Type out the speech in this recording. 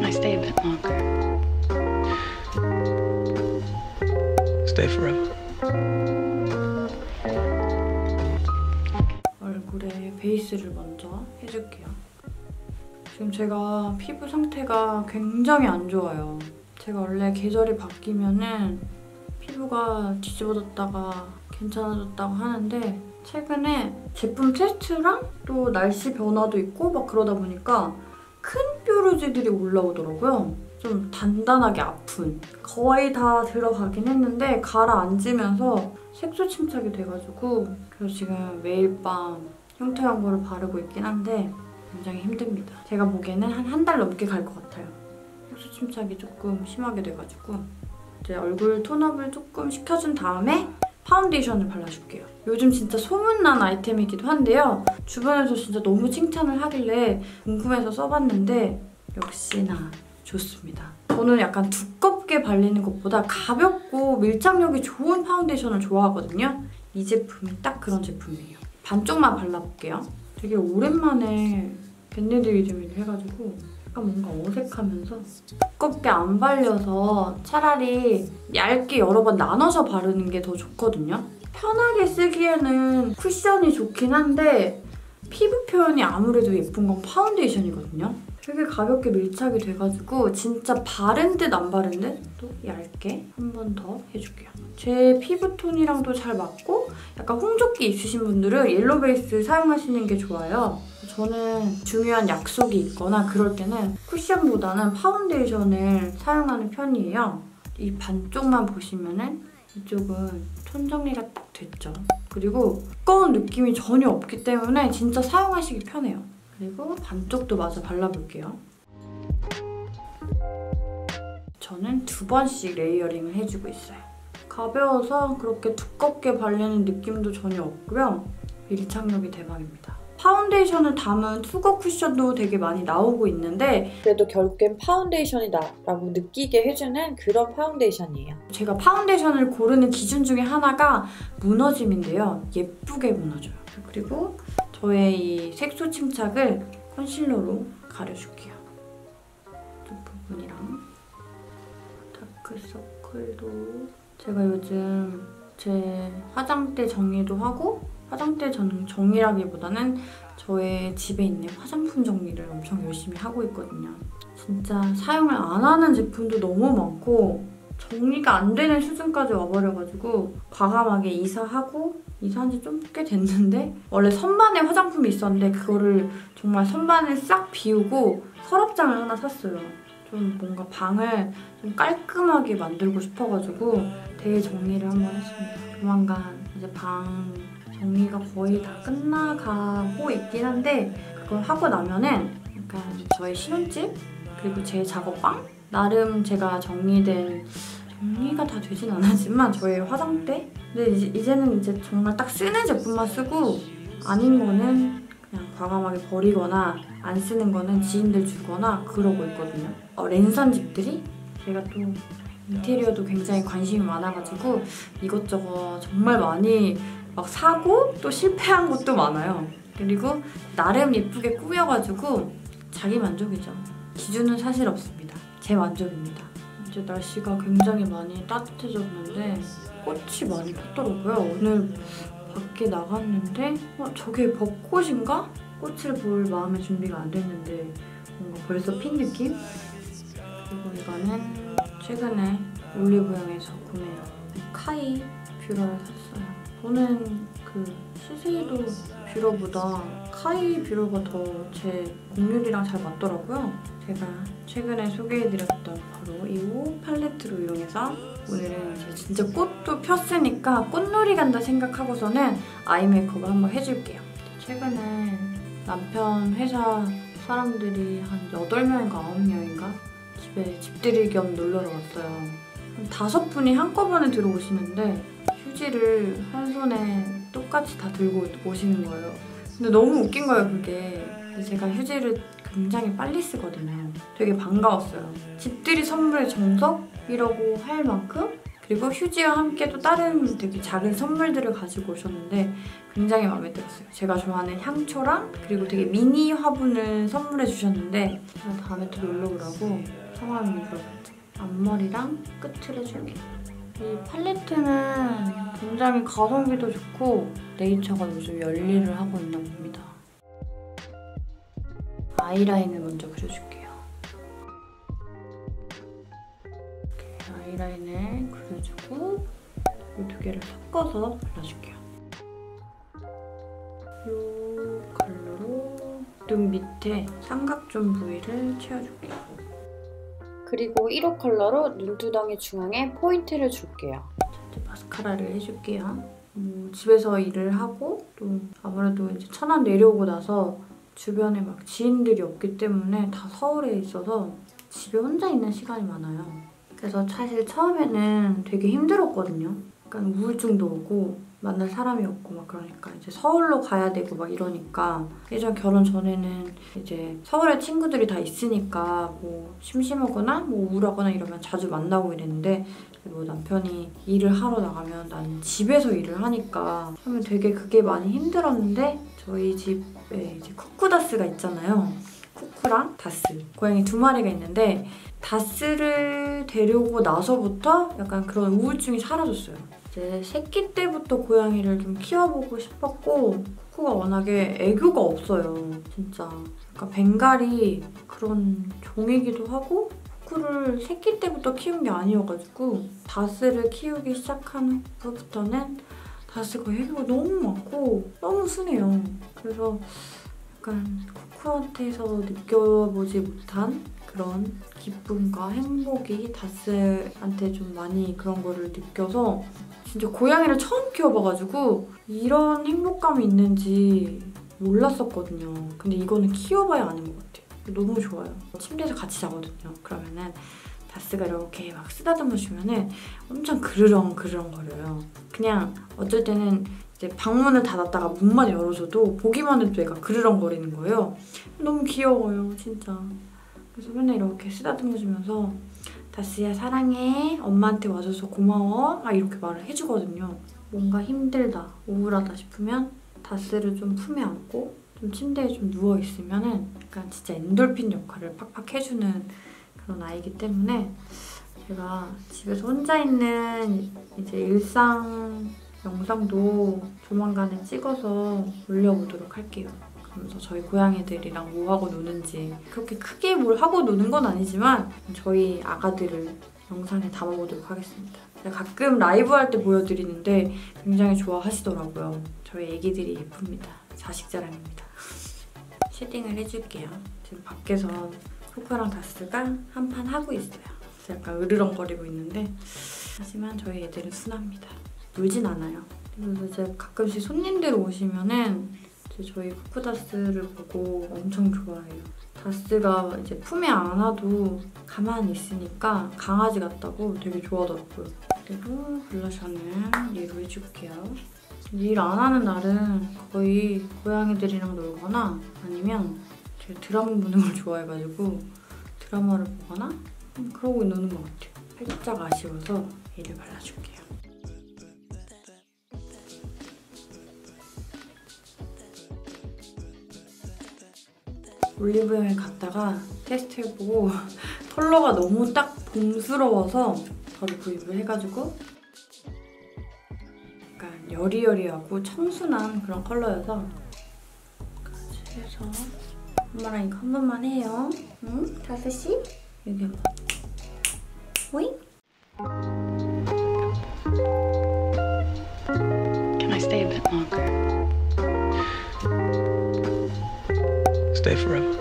I stay a bit longer. Stay forever. 얼굴에 베이스를 먼저 해줄게요. 지금 제가 피부 상태가 굉장히 안 좋아요. 제가 원래 계절이 바뀌면은 피부가 뒤집어졌다가 괜찮아졌다고 하는데 최근에 제품 테스트랑 또 날씨 변화도 있고 막 그러다 보니까 큰 뾰루지들이 올라오더라고요. 좀 단단하게 아픈. 거의 다 들어가긴 했는데 가라앉으면서 색소 침착이 돼가지고 그래서 지금 매일 밤 흉터연고를 바르고 있긴 한데 굉장히 힘듭니다. 제가 보기에는 한 달 넘게 갈 것 같아요. 색소 침착이 조금 심하게 돼가지고 이제 얼굴 톤업을 조금 시켜준 다음에 파운데이션을 발라줄게요. 요즘 진짜 소문난 아이템이기도 한데요. 주변에서 진짜 너무 칭찬을 하길래 궁금해서 써봤는데 역시나 좋습니다. 저는 약간 두껍게 발리는 것보다 가볍고 밀착력이 좋은 파운데이션을 좋아하거든요. 이 제품이 딱 그런 제품이에요. 반쪽만 발라볼게요. 되게 오랜만에 밴드 이름을 해가지고 약간 뭔가 어색하면서 두껍게 안 발려서 차라리 얇게 여러 번 나눠서 바르는 게 더 좋거든요. 편하게 쓰기에는 쿠션이 좋긴 한데 피부 표현이 아무래도 예쁜 건 파운데이션이거든요. 되게 가볍게 밀착이 돼가지고 진짜 바른 듯 안 바른 듯 또 얇게 한 번 더 해줄게요. 제 피부톤이랑도 잘 맞고 약간 홍조기 있으신 분들은 옐로우 베이스 사용하시는 게 좋아요. 저는 중요한 약속이 있거나 그럴 때는 쿠션보다는 파운데이션을 사용하는 편이에요. 이 반쪽만 보시면은 이쪽은 톤 정리가 딱 됐죠. 그리고 두꺼운 느낌이 전혀 없기 때문에 진짜 사용하시기 편해요. 그리고 반쪽도 마저 발라볼게요. 저는 2번씩 레이어링을 해주고 있어요. 가벼워서 그렇게 두껍게 발리는 느낌도 전혀 없고요. 밀착력이 대박입니다. 파운데이션을 담은 투거 쿠션도 되게 많이 나오고 있는데 그래도 결국엔 파운데이션이다 라고 느끼게 해주는 그런 파운데이션이에요. 제가 파운데이션을 고르는 기준 중에 하나가 무너짐인데요. 예쁘게 무너져요. 그리고 저의 이 색소 침착을 컨실러로 가려줄게요. 이쪽 부분이랑 다크서클도 제가 요즘 제 화장대 정리도 하고 화장대 정리라기보다는 저의 집에 있는 화장품 정리를 엄청 열심히 하고 있거든요. 진짜 사용을 안 하는 제품도 너무 많고 정리가 안 되는 수준까지 와버려가지고 과감하게 이사한 지 좀 꽤 됐는데 원래 선반에 화장품이 있었는데 그거를 정말 선반을 싹 비우고 서랍장을 하나 샀어요. 좀 뭔가 방을 좀 깔끔하게 만들고 싶어가지고 대정리를 한번 했습니다. 조만간 이제 방 정리가 거의 다 끝나가고 있긴 한데 그걸 하고 나면은 약간 저희 신혼집 그리고 제 작업방 나름 제가 정리가 다 되진 않았지만 저의 화장대 근데 이제는 이제 정말 딱 쓰는 제품만 쓰고 아닌 거는 그냥 과감하게 버리거나 안 쓰는 거는 지인들 주거나 그러고 있거든요. 랜선 집들이 제가 또 인테리어도 굉장히 관심이 많아가지고 이것저것 정말 많이 막 사고 또 실패한 것도 많아요. 그리고 나름 예쁘게 꾸며가지고 자기 만족이죠. 기준은 사실 없습니다. 제 만족입니다. 이제 날씨가 굉장히 많이 따뜻해졌는데 꽃이 많이 폈더라고요. 오늘 밖에 나갔는데 저게 벚꽃인가? 꽃을 볼 마음의 준비가 안 됐는데 뭔가 벌써 핀 느낌? 그리고 이거는 최근에 올리브영에서 구매한 카이 뷰러를 샀어요. 저는 그 시세이도 뷰러보다 카이 뷰러가 더 제 곡률이랑 잘 맞더라고요. 제가 최근에 소개해드렸던 바로 이 호 팔레트로 이용해서 오늘은 이제 진짜 꽃도 폈으니까 꽃놀이 간다 생각하고서는 아이 메이크업을 한번 해줄게요. 최근에 남편 회사 사람들이 한 8명인가 9명인가 집에 집들이 겸 놀러러 왔어요. 한 5분이 한꺼번에 들어오시는데 휴지를 한 손에 똑같이 다 들고 오시는 거예요. 근데 너무 웃긴 거예요, 그게. 제가 휴지를 굉장히 빨리 쓰거든요. 되게 반가웠어요. 집들이 선물의 정석이라고 할 만큼 그리고 휴지와 함께 또 다른 되게 작은 선물들을 가지고 오셨는데 굉장히 마음에 들었어요. 제가 좋아하는 향초랑 그리고 되게 미니 화분을 선물해 주셨는데 다음에 또 놀러 오라고 성함이 물어봤죠. 앞머리랑 끝을 해줄게요. 이 팔레트는 굉장히 가성비도 좋고 네이처가 요즘 열일을 하고 있나 봅니다. 아이라인을 먼저 그려줄게요. 이렇게 아이라인을 그려주고 이 두 개를 섞어서 발라줄게요. 이 컬러로 눈 밑에 삼각존 부위를 채워줄게요. 그리고 1호 컬러로 눈두덩이 중앙에 포인트를 줄게요. 이제 마스카라를 해줄게요. 집에서 일을 하고 또 아무래도 이제 천안 내려오고 나서 주변에 막 지인들이 없기 때문에 다 서울에 있어서 집에 혼자 있는 시간이 많아요. 그래서 사실 처음에는 되게 힘들었거든요. 약간 우울증도 오고 만날 사람이 없고 막 그러니까 이제 서울로 가야 되고 막 이러니까 예전 결혼 전에는 이제 서울에 친구들이 다 있으니까 뭐 심심하거나 뭐 우울하거나 이러면 자주 만나고 이랬는데 뭐 남편이 일을 하러 나가면 난 집에서 일을 하니까 하면 되게 그게 많이 힘들었는데 저희 집에 이제 쿠쿠다스가 있잖아요. 쿠쿠랑 다스 고양이 2마리가 있는데 다스를 데려오고 나서부터 약간 그런 우울증이 사라졌어요. 이제 새끼 때부터 고양이를 좀 키워보고 싶었고 쿠쿠가 워낙에 애교가 없어요. 진짜 약간 벵갈이 그런 종이기도 하고 쿠쿠를 새끼 때부터 키운 게 아니어가지고 다스를 키우기 시작한 후부터는 다스가 애교가 너무 많고 너무 순해요. 그래서 약간 쿠쿠한테서 느껴보지 못한 그런 기쁨과 행복이 다스한테 좀 많이 그런 거를 느껴서 진짜 고양이를 처음 키워봐가지고 이런 행복감이 있는지 몰랐었거든요. 근데 이거는 키워봐야 아는 것 같아요. 너무 좋아요. 침대에서 같이 자거든요. 그러면은 다스가 이렇게 막 쓰다듬어 주면은 엄청 그르렁그르렁 거려요. 그냥 어쩔 때는 이제 방문을 닫았다가 문만 열어줘도 보기만 해도 얘가 그르렁거리는 거예요. 너무 귀여워요, 진짜. 그래서 맨날 이렇게 쓰다듬어 주면서 다스야 사랑해, 엄마한테 와줘서 고마워 막 이렇게 말을 해주거든요. 뭔가 힘들다, 우울하다 싶으면 다스를 좀 품에 안고 좀 침대에 좀 누워있으면은 약간 진짜 엔돌핀 역할을 팍팍 해주는 그런 아이기 때문에 제가 집에서 혼자 있는 이제 일상 영상도 조만간에 찍어서 올려보도록 할게요. 그러면서 저희 고양이들이랑 뭐 하고 노는지 그렇게 크게 뭘 하고 노는 건 아니지만 저희 아가들을 영상에 담아보도록 하겠습니다. 제가 가끔 라이브 할 때 보여드리는데 굉장히 좋아하시더라고요. 저희 애기들이 예쁩니다. 자식 자랑입니다. 쉐딩을 해줄게요. 지금 밖에서 쿠쿠랑 다스가 한판 하고 있어요. 약간 으르렁거리고 있는데 하지만 저희 애들은 순합니다. 울진 않아요. 그래서 이제 가끔씩 손님들 오시면은 저희 쿠쿠다스를 보고 엄청 좋아해요. 다스가 이제 품에 안아도 가만히 있으니까 강아지 같다고 되게 좋아하더라고요. 그리고 블러셔는 얘로 해줄게요. 일 안 하는 날은 거의 고양이들이랑 놀거나 아니면 제가 드라마 보는 걸 좋아해가지고 드라마를 보거나 그러고 노는 것 같아요. 살짝 아쉬워서 얘를 발라줄게요. 올리브영에 갔다가 테스트해보고 컬러가 너무 딱 봄스러워서 바로 구입을 해가지고 약간 여리여리하고 청순한 그런 컬러여서 같이 해서 엄마랑 이거 한 번만 해요. 응? 다스씨? 여기 한번. 오잉? Can I stay a bit longer? Stay forever.